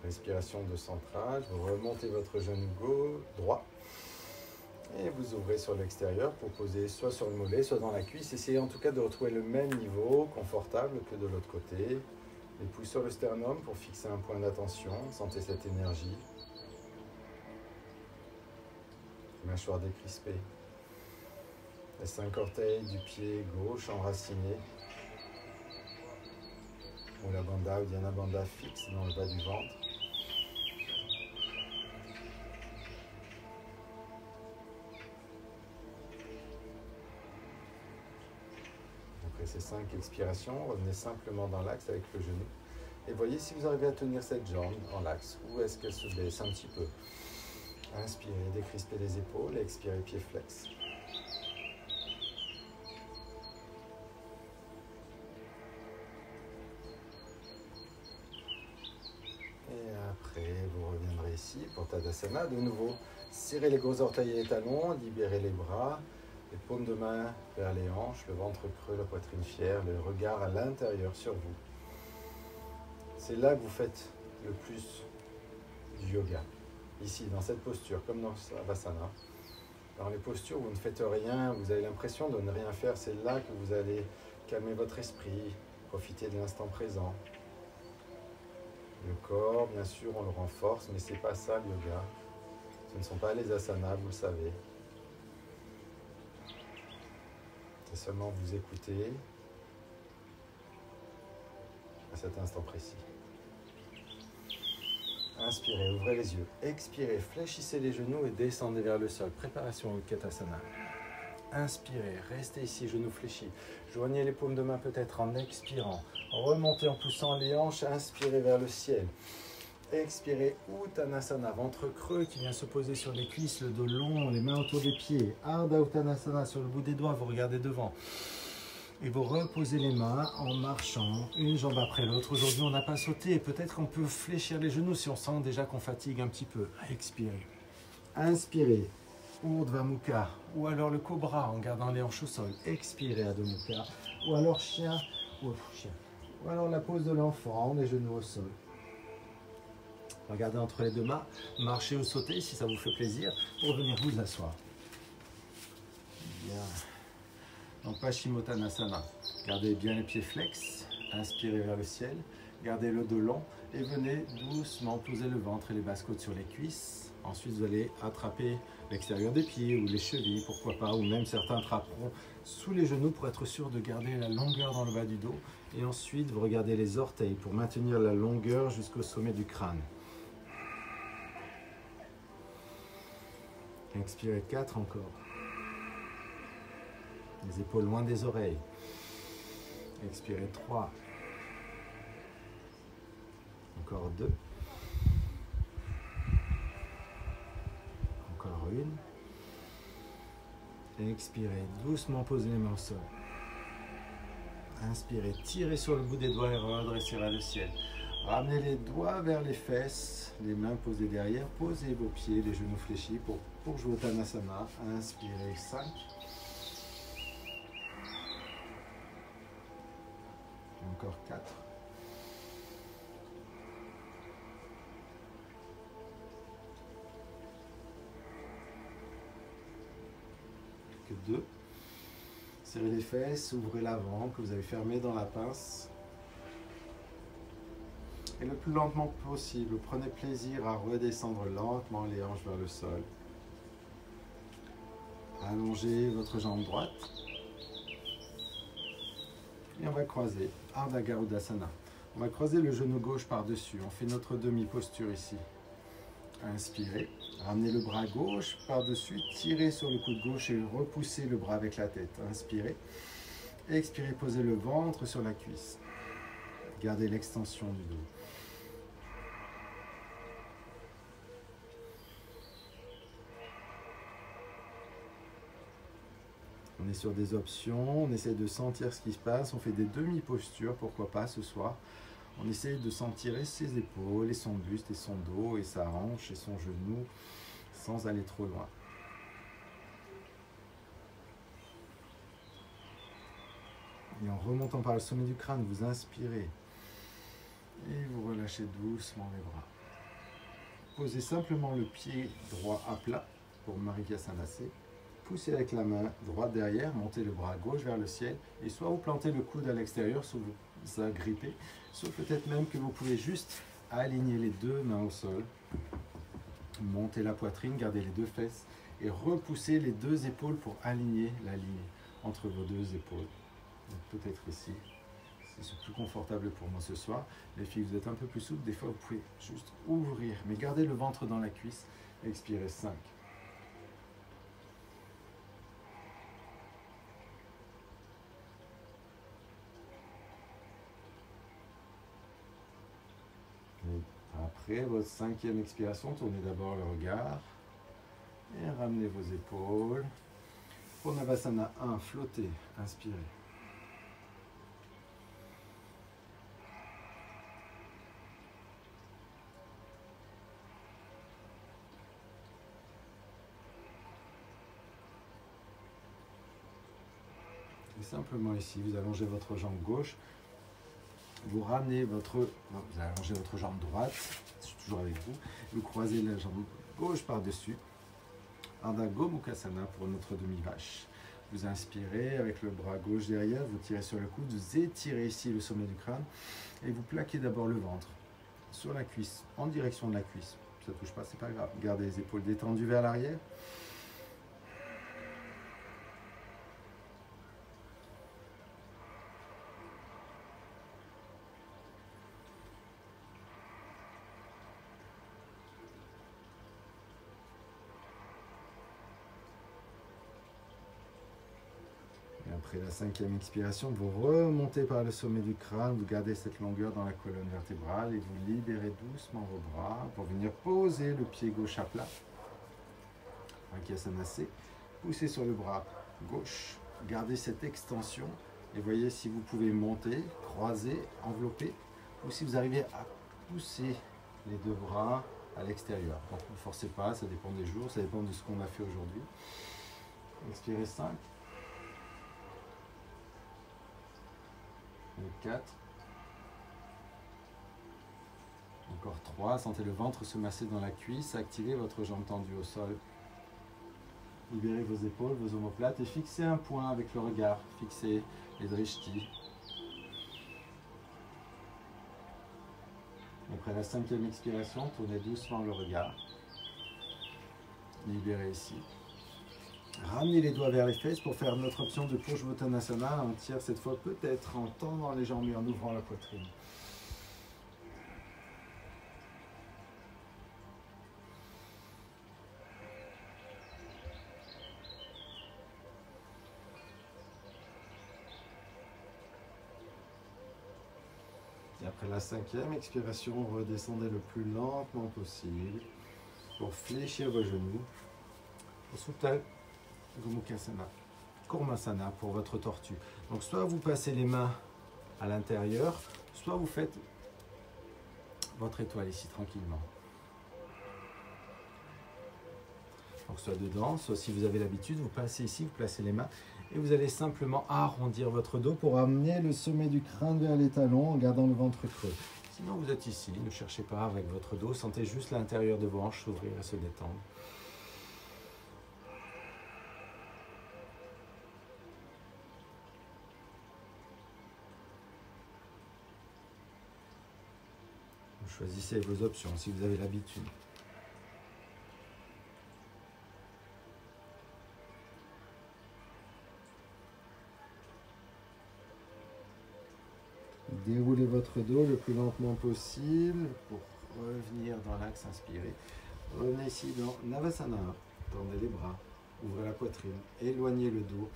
respirations de centrage, vous remontez votre genou gauche, droit. Et vous ouvrez sur l'extérieur pour poser soit sur le mollet, soit dans la cuisse. Essayez en tout cas de retrouver le même niveau confortable que de l'autre côté. Les pouces sur le sternum pour fixer un point d'attention. Sentez cette énergie. Mâchoire décrispée. Les 5 orteils du pied gauche enracinés. Mula Bandha ou Dhyana Bandha fixe dans le bas du ventre. Après ces 5 expirations, revenez simplement dans l'axe avec le genou. Et voyez si vous arrivez à tenir cette jambe dans l'axe. Ou est-ce qu'elle se baisse un petit peu. Inspirez, décrispez les épaules. Expirez, pied flex. Et après, vous reviendrez ici pour Tadasana. De nouveau, serrez les gros orteils et les talons, libérez les bras. Les paumes de main vers les hanches, le ventre creux, la poitrine fière, le regard à l'intérieur sur vous. C'est là que vous faites le plus du yoga. Ici, dans cette posture, comme dans Savasana. Dans les postures où vous ne faites rien, vous avez l'impression de ne rien faire, c'est là que vous allez calmer votre esprit, profiter de l'instant présent. Le corps, bien sûr, on le renforce, mais ce n'est pas ça le yoga. Ce ne sont pas les asanas, vous le savez. C'est seulement vous écouter à cet instant précis. Inspirez, ouvrez les yeux. Expirez, fléchissez les genoux et descendez vers le sol. Préparation au Utkatasana. Inspirez, restez ici, genoux fléchis. Joignez les paumes de main peut-être en expirant. Remontez en poussant les hanches, inspirez vers le ciel. Expirez, Uttanasana, ventre creux qui vient se poser sur les cuisses, le dos long, les mains autour des pieds. Ardha Uttanasana, sur le bout des doigts, vous regardez devant. Et vous reposez les mains en marchant, une jambe après l'autre. Aujourd'hui, on n'a pas sauté. Peut-être qu'on peut fléchir les genoux si on sent déjà qu'on fatigue un petit peu. Expirez. Inspirez, Urdhva Mukha. Ou alors le cobra en gardant les hanches au sol. Expirez, Adho Mukha. Ou alors chien. Ou alors la pose de l'enfant, les genoux au sol. Regardez entre les deux mains, marchez ou sautez si ça vous fait plaisir, pour venir vous asseoir. Bien. Donc Paschimottanasana. Gardez bien les pieds flex, inspirez vers le ciel, gardez le dos long et venez doucement poser le ventre et les basses côtes sur les cuisses. Ensuite vous allez attraper l'extérieur des pieds ou les chevilles, pourquoi pas, ou même certains attraperont sous les genoux pour être sûr de garder la longueur dans le bas du dos. Et ensuite vous regardez les orteils pour maintenir la longueur jusqu'au sommet du crâne. Expirez 4 encore. Les épaules loin des oreilles. Expirez 3. Encore 2. Encore 1. Expirez, doucement posez les mains au sol. Inspirez, tirez sur le bout des doigts et redressez vers le ciel. Ramenez les doigts vers les fesses, les mains posées derrière. Posez vos pieds, les genoux fléchis pour jouer Uttanasana. Inspirez 5. Encore 4. Que 2. Serrez les fesses, ouvrez l'avant que vous avez fermé dans la pince. Et le plus lentement possible, prenez plaisir à redescendre lentement les hanches vers le sol. Allongez votre jambe droite. Et on va croiser Ardha Garudasana. On va croiser le genou gauche par-dessus. On fait notre demi-posture ici. Inspirez. Ramenez le bras gauche par-dessus. Tirez sur le coude gauche et repoussez le bras avec la tête. Inspirez. Expirez, posez le ventre sur la cuisse. Gardez l'extension du dos. On est sur des options, on essaie de sentir ce qui se passe, on fait des demi-postures, pourquoi pas ce soir. On essaie de sentir et ses épaules, et son buste, et son dos, et sa hanche, et son genou, sans aller trop loin. Et en remontant par le sommet du crâne, vous inspirez. Et vous relâchez doucement les bras. Posez simplement le pied droit à plat pour Marikyasanasana. Poussez avec la main droite derrière, montez le bras gauche vers le ciel. Et soit vous plantez le coude à l'extérieur, soit vous agrippez. Soit peut-être même que vous pouvez juste aligner les deux mains au sol. Montez la poitrine, gardez les deux fesses. Et repoussez les deux épaules pour aligner la ligne entre vos deux épaules. Peut-être ici. C'est plus confortable pour moi ce soir. Les filles, vous êtes un peu plus souples. Des fois, vous pouvez juste ouvrir. Mais gardez le ventre dans la cuisse. Expirez 5. Et après votre 5e expiration, tournez d'abord le regard. Et ramenez vos épaules. Pour Navasana 1, flottez. Inspirez. Et simplement ici, vous allongez votre jambe gauche, vous ramenez vous allongez votre jambe droite, je suis toujours avec vous croisez la jambe gauche par-dessus, Ardha Gomukhasana pour notre demi-vache. Vous inspirez avec le bras gauche derrière, vous tirez sur le coude, vous étirez ici le sommet du crâne et vous plaquez d'abord le ventre sur la cuisse, en direction de la cuisse. Ça ne touche pas, c'est pas grave. Gardez les épaules détendues vers l'arrière. Après la 5e expiration, vous remontez par le sommet du crâne, vous gardez cette longueur dans la colonne vertébrale et vous libérez doucement vos bras pour venir poser le pied gauche à plat. Marikyasanasana. Poussez sur le bras gauche, gardez cette extension et voyez si vous pouvez monter, croiser, envelopper ou si vous arrivez à pousser les deux bras à l'extérieur. Donc ne forcez pas, ça dépend des jours, ça dépend de ce qu'on a fait aujourd'hui. Expirez 5. Et 4. Encore 3. Sentez le ventre se masser dans la cuisse. Activez votre jambe tendue au sol. Libérez vos épaules, vos omoplates et fixez un point avec le regard. Fixez les drishtis. Après la 5e expiration, tournez doucement le regard. Libérez ici. Ramenez les doigts vers les fesses pour faire notre option de Purushotttanasana. On tire cette fois peut-être en tendant les jambes et en ouvrant la poitrine. Et après la 5e expiration, redescendez le plus lentement possible pour fléchir vos genoux. Supta Gomukhasana, Kurmasana pour votre tortue. Donc soit vous passez les mains à l'intérieur, soit vous faites votre étoile ici tranquillement. Donc soit dedans, soit si vous avez l'habitude, vous passez ici, vous placez les mains et vous allez simplement arrondir votre dos pour amener le sommet du crâne vers les talons en gardant le ventre creux. Sinon vous êtes ici, ne cherchez pas avec votre dos, sentez juste l'intérieur de vos hanches s'ouvrir et se détendre. Choisissez vos options si vous avez l'habitude. Déroulez votre dos le plus lentement possible pour revenir dans l'axe inspiré. Revenez ici dans Navasana. Tournez les bras, ouvrez la poitrine, éloignez le dos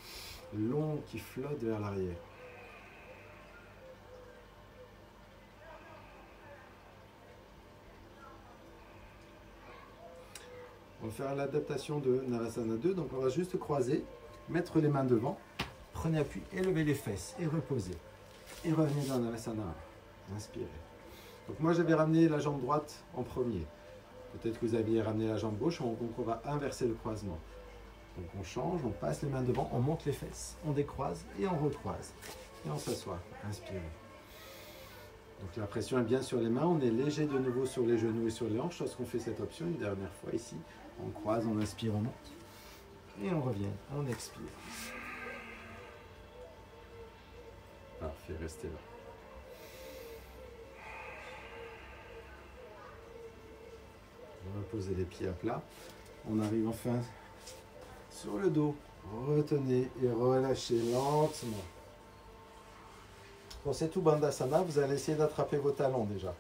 long qui flotte vers l'arrière. On va faire l'adaptation de Navasana 2, donc on va juste croiser mettre les mains devant, prenez appui, élevez les fesses et reposez. Et revenez dans Navasana. Inspirez. Donc moi j'avais ramené la jambe droite en premier. Peut-être que vous aviez ramené la jambe gauche, donc on va inverser le croisement. Donc on change, on passe les mains devant, on monte les fesses, on décroise et on recroise. Et on s'assoit. Inspirez. Donc la pression est bien sur les mains, on est léger de nouveau sur les genoux et sur les hanches lorsqu'on fait cette option une dernière fois ici. On croise, on inspire, on monte. Et on revient, on expire. Parfait, restez là. On va poser les pieds à plat. On arrive enfin sur le dos. Retenez et relâchez lentement. Pour cette Bandhasana, vous allez essayer d'attraper vos talons déjà.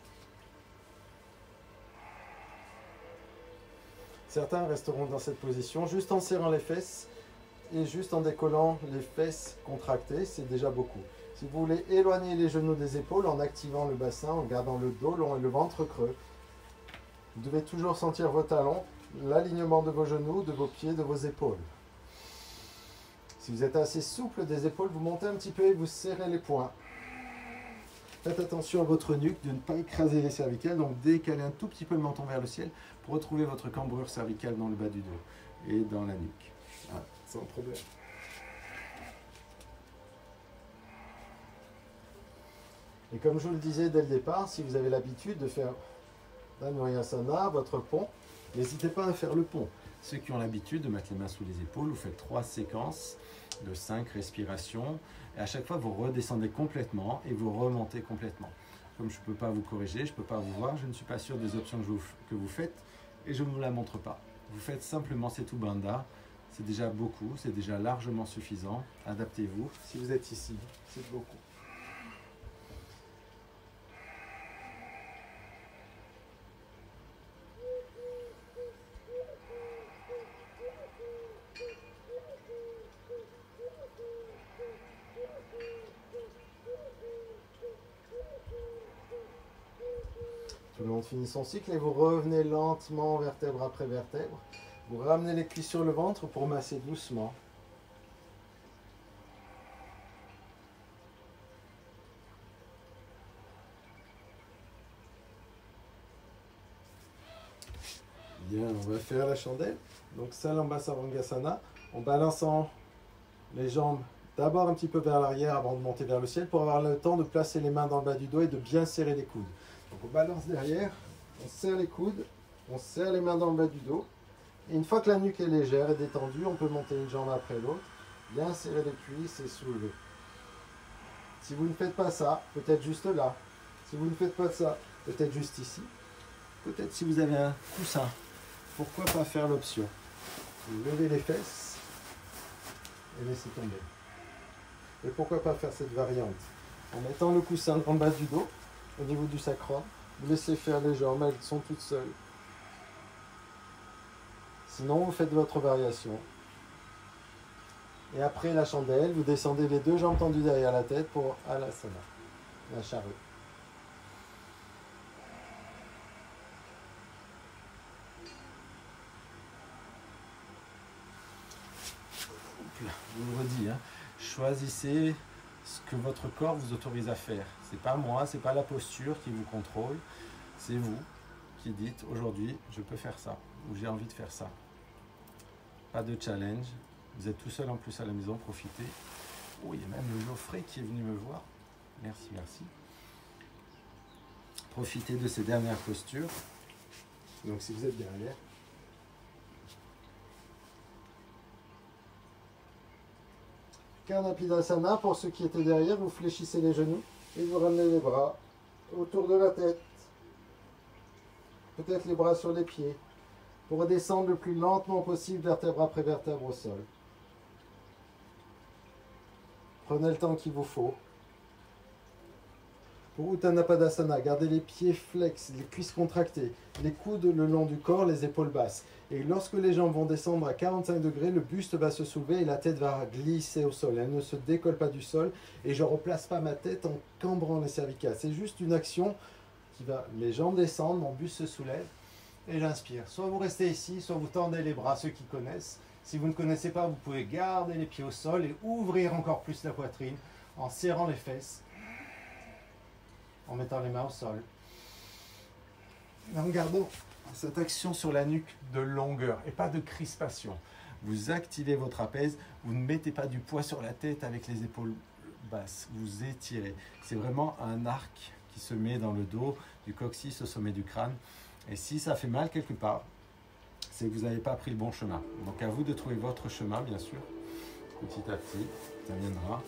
Certains resteront dans cette position juste en serrant les fesses et juste en décollant les fesses contractées, c'est déjà beaucoup. Si vous voulez éloigner les genoux des épaules en activant le bassin, en gardant le dos long et le ventre creux, vous devez toujours sentir vos talons, l'alignement de vos genoux, de vos pieds, de vos épaules. Si vous êtes assez souple des épaules, vous montez un petit peu et vous serrez les poings. Faites attention à votre nuque de ne pas écraser les cervicales, donc décalez un tout petit peu le menton vers le ciel pour retrouver votre cambrure cervicale dans le bas du dos et dans la nuque. Ah, sans problème. Et comme je vous le disais dès le départ, si vous avez l'habitude de faire l'Anuriyasana, votre pont, n'hésitez pas à faire le pont. Ceux qui ont l'habitude de mettre les mains sous les épaules, vous faites 3 séquences de 5 respirations. Et à chaque fois, vous redescendez complètement et vous remontez complètement. Comme je ne peux pas vous corriger, je ne peux pas vous voir, je ne suis pas sûr des options que vous faites et je ne vous la montre pas. Vous faites simplement Setu Bandha. C'est déjà beaucoup, c'est déjà largement suffisant. Adaptez-vous. Si vous êtes ici, c'est beaucoup. Tout le monde finit son cycle et vous revenez lentement vertèbre après vertèbre. Vous ramenez les cuisses sur le ventre pour masser doucement. Bien, on va faire la chandelle. Donc Salamba Sarvangasana, en balançant les jambes d'abord un petit peu vers l'arrière avant de monter vers le ciel pour avoir le temps de placer les mains dans le bas du dos et de bien serrer les coudes. Donc on balance derrière, on serre les coudes, on serre les mains dans le bas du dos. Et une fois que la nuque est légère et détendue, on peut monter une jambe après l'autre, bien serrer les cuisses et soulever. Si vous ne faites pas ça, peut-être juste là. Si vous ne faites pas ça, peut-être juste ici. Peut-être si vous avez un coussin, pourquoi pas faire l'option? Vous levez les fesses et laissez tomber. Et pourquoi pas faire cette variante? En mettant le coussin dans le bas du dos, au niveau du sacrum, vous laissez faire les jambes, elles sont toutes seules. Sinon, vous faites votre variation. Et après la chandelle, vous descendez les deux jambes tendues derrière la tête pour Alasana, la charrue. Je vous le redis, choisissez ce que votre corps vous autorise à faire. C'est pas moi, c'est pas la posture qui vous contrôle, c'est vous qui dites aujourd'hui je peux faire ça ou j'ai envie de faire ça. Pas de challenge, vous êtes tout seul en plus à la maison, profitez. Oh, il y a même le Geoffrey qui est venu me voir. Merci, merci. Profitez de ces dernières postures. Donc si vous êtes derrière, Kanapidasana, pour ceux qui étaient derrière, vous fléchissez les genoux et vous ramenez les bras autour de la tête. Peut-être les bras sur les pieds, pour redescendre le plus lentement possible, vertèbre après vertèbre au sol. Prenez le temps qu'il vous faut. Pour Uttanapadasana, gardez les pieds flex, les cuisses contractées, les coudes le long du corps, les épaules basses. Et lorsque les jambes vont descendre à 45 degrés, le buste va se soulever et la tête va glisser au sol. Elle ne se décolle pas du sol et je ne replace pas ma tête en cambrant les cervicales. C'est juste une action qui va, les jambes descendent, mon buste se soulève et j'inspire. Soit vous restez ici, soit vous tendez les bras, ceux qui connaissent. Si vous ne connaissez pas, vous pouvez garder les pieds au sol et ouvrir encore plus la poitrine en serrant les fesses, en mettant les mains au sol. En gardant cette action sur la nuque de longueur et pas de crispation. Vous activez votre trapèze, vous ne mettez pas du poids sur la tête avec les épaules basses, vous étirez. C'est vraiment un arc qui se met dans le dos, du coccyx au sommet du crâne. Et si ça fait mal quelque part, c'est que vous n'avez pas pris le bon chemin. Donc à vous de trouver votre chemin, bien sûr, petit à petit, ça viendra.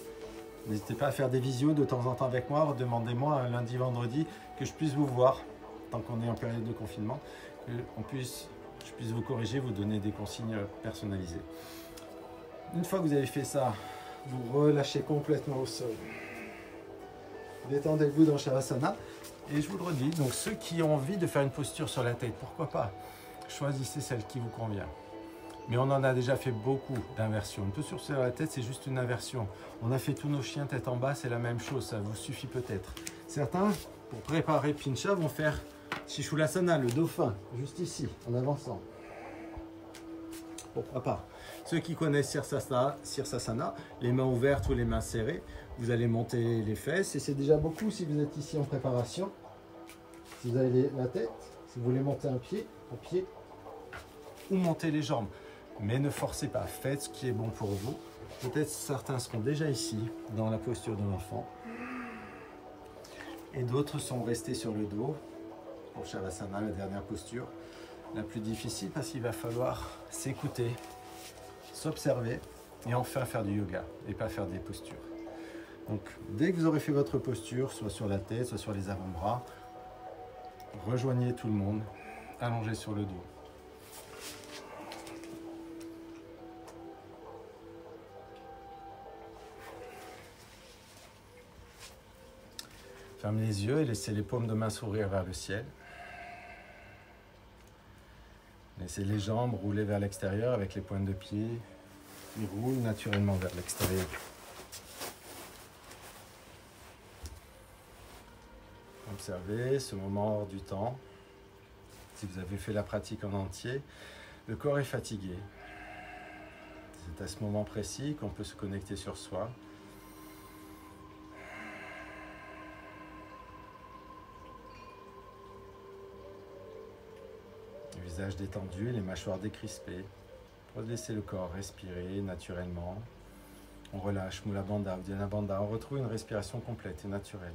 N'hésitez pas à faire des visios de temps en temps avec moi, demandez-moi un lundi, vendredi, que je puisse vous voir, tant qu'on est en période de confinement, que je puisse vous corriger, vous donner des consignes personnalisées. Une fois que vous avez fait ça, vous relâchez complètement au sol. Détendez-vous dans Shavasana. Et je vous le redis, donc ceux qui ont envie de faire une posture sur la tête, pourquoi pas? Choisissez celle qui vous convient. Mais on en a déjà fait beaucoup d'inversions. Une posture sur la tête, c'est juste une inversion. On a fait tous nos chiens tête en bas, c'est la même chose, ça vous suffit peut-être. Certains, pour préparer Pincha, vont faire Shishulasana, le dauphin, juste ici, en avançant. Pourquoi pas? Ceux qui connaissent Sirsasana, les mains ouvertes ou les mains serrées, vous allez monter les fesses et c'est déjà beaucoup si vous êtes ici en préparation. Si vous avez la tête, si vous voulez monter un pied ou monter les jambes. Mais ne forcez pas, faites ce qui est bon pour vous. Peut-être certains seront déjà ici, dans la posture de l'enfant. Et d'autres sont restés sur le dos. Pour Shavasana, la dernière posture, la plus difficile parce qu'il va falloir s'écouter, s'observer et enfin faire du yoga et pas faire des postures. Donc, dès que vous aurez fait votre posture, soit sur la tête, soit sur les avant-bras, rejoignez tout le monde, allongez sur le dos. Fermez les yeux et laissez les paumes de main s'ouvrir vers le ciel. Laissez les jambes rouler vers l'extérieur avec les pointes de pied qui roulent naturellement vers l'extérieur. Observez ce moment hors du temps. Si vous avez fait la pratique en entier, le corps est fatigué. C'est à ce moment précis qu'on peut se connecter sur soi. Le visage détendu, les mâchoires décrispées. Laissez le corps respirer naturellement. On relâche Mula Bandha, Uddiyana Bandha. On retrouve une respiration complète et naturelle.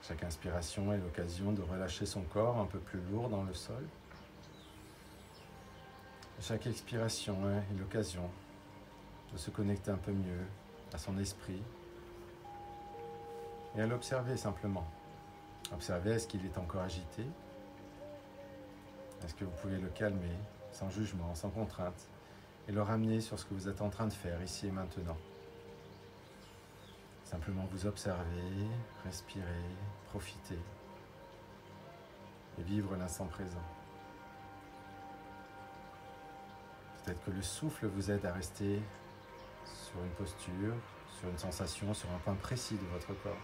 Chaque inspiration est l'occasion de relâcher son corps un peu plus lourd dans le sol. Chaque expiration est l'occasion de se connecter un peu mieux à son esprit et à l'observer simplement. Observez, est-ce qu'il est encore agité? Est-ce que vous pouvez le calmer sans jugement, sans contrainte et le ramener sur ce que vous êtes en train de faire ici et maintenant? Simplement vous observer, respirer, profiter et vivre l'instant présent. Peut-être que le souffle vous aide à rester sur une posture, sur une sensation, sur un point précis de votre corps.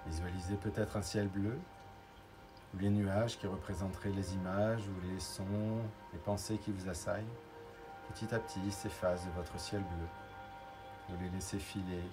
Visualisez peut-être un ciel bleu, ou les nuages qui représenteraient les images ou les sons, les pensées qui vous assaillent. Petit à petit, ils s'effacent de votre ciel bleu. Vous les laissez filer.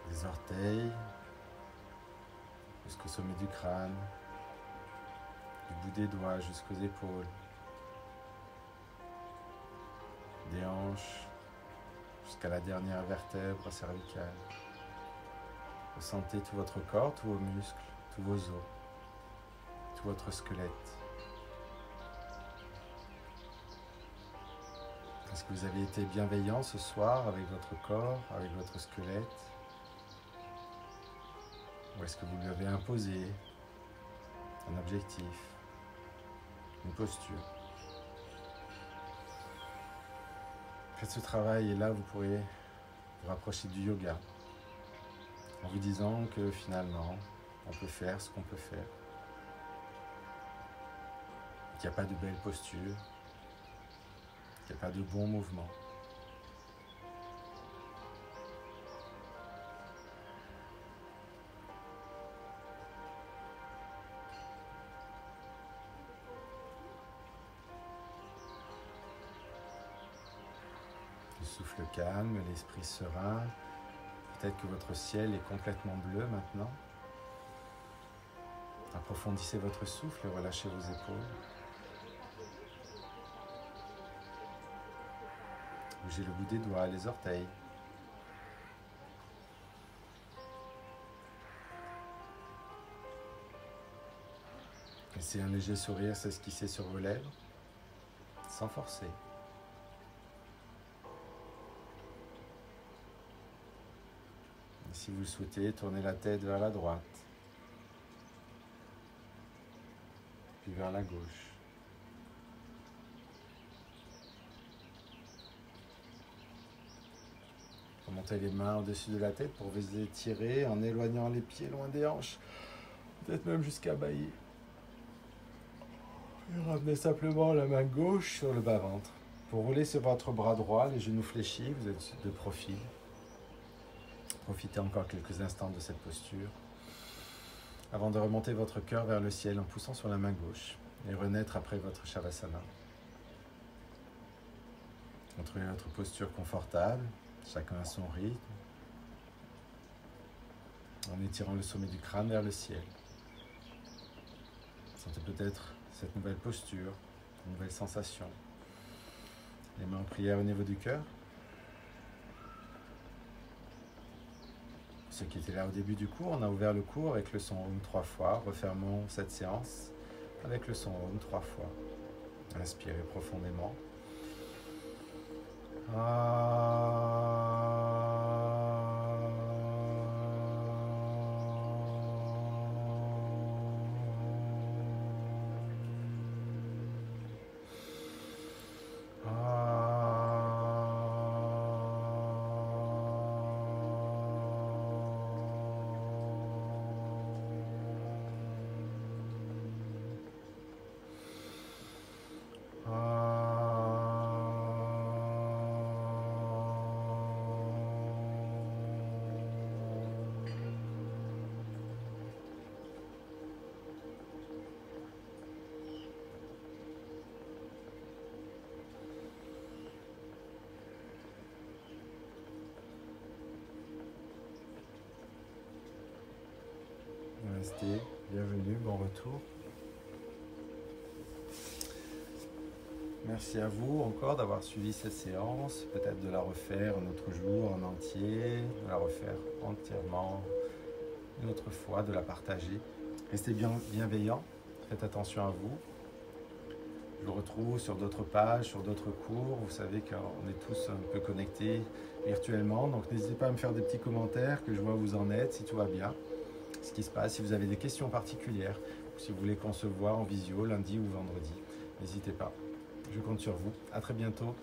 Les orteils jusqu'au sommet du crâne, du bout des doigts jusqu'aux épaules, des hanches jusqu'à la dernière vertèbre cervicale. Ressentez tout votre corps, tous vos muscles, tous vos os, tout votre squelette. Est-ce que vous avez été bienveillant ce soir avec votre corps, avec votre squelette? Ou est-ce que vous lui avez imposé un objectif, une posture? Faites ce travail et là vous pourrez vous rapprocher du yoga en vous disant que finalement on peut faire ce qu'on peut faire. Qu'il n'y a pas de belle posture, qu'il n'y a pas de bon mouvement. Le souffle calme, l'esprit serein. Peut-être que votre ciel est complètement bleu maintenant. Approfondissez votre souffle et relâchez vos épaules. Bougez le bout des doigts, les orteils. Laissez un léger sourire s'esquisser sur vos lèvres, sans forcer. Et si vous le souhaitez, tournez la tête vers la droite, puis vers la gauche. Remontez les mains au-dessus de la tête pour vous étirer en éloignant les pieds loin des hanches, peut-être même jusqu'à bâillir. Et ramenez simplement la main gauche sur le bas-ventre. Pour rouler sur votre bras droit, les genoux fléchis, vous êtes de profil. Profitez encore quelques instants de cette posture avant de remonter votre cœur vers le ciel en poussant sur la main gauche et renaître après votre Shavasana. Retrouvez votre posture confortable, chacun à son rythme, en étirant le sommet du crâne vers le ciel. Sentez peut-être cette nouvelle posture, une nouvelle sensation. Les mains en prière au niveau du cœur. Pour ceux qui étaient là au début du cours, on a ouvert le cours avec le son Om 3 fois. Refermons cette séance avec le son Om 3 fois. Inspirez profondément. Restez, bienvenue, bon retour. Merci à vous encore d'avoir suivi cette séance, peut-être de la refaire un autre jour en entier, de la refaire entièrement une autre fois, de la partager. Restez bienveillants, faites attention à vous. Je vous retrouve sur d'autres pages, sur d'autres cours. Vous savez qu'on est tous un peu connectés virtuellement, donc n'hésitez pas à me faire des petits commentaires, que je vois où vous en êtes, si tout va bien, ce qui se passe, si vous avez des questions particulières, ou si vous voulez qu'on se voit en visio lundi ou vendredi, n'hésitez pas. Je compte sur vous. À très bientôt.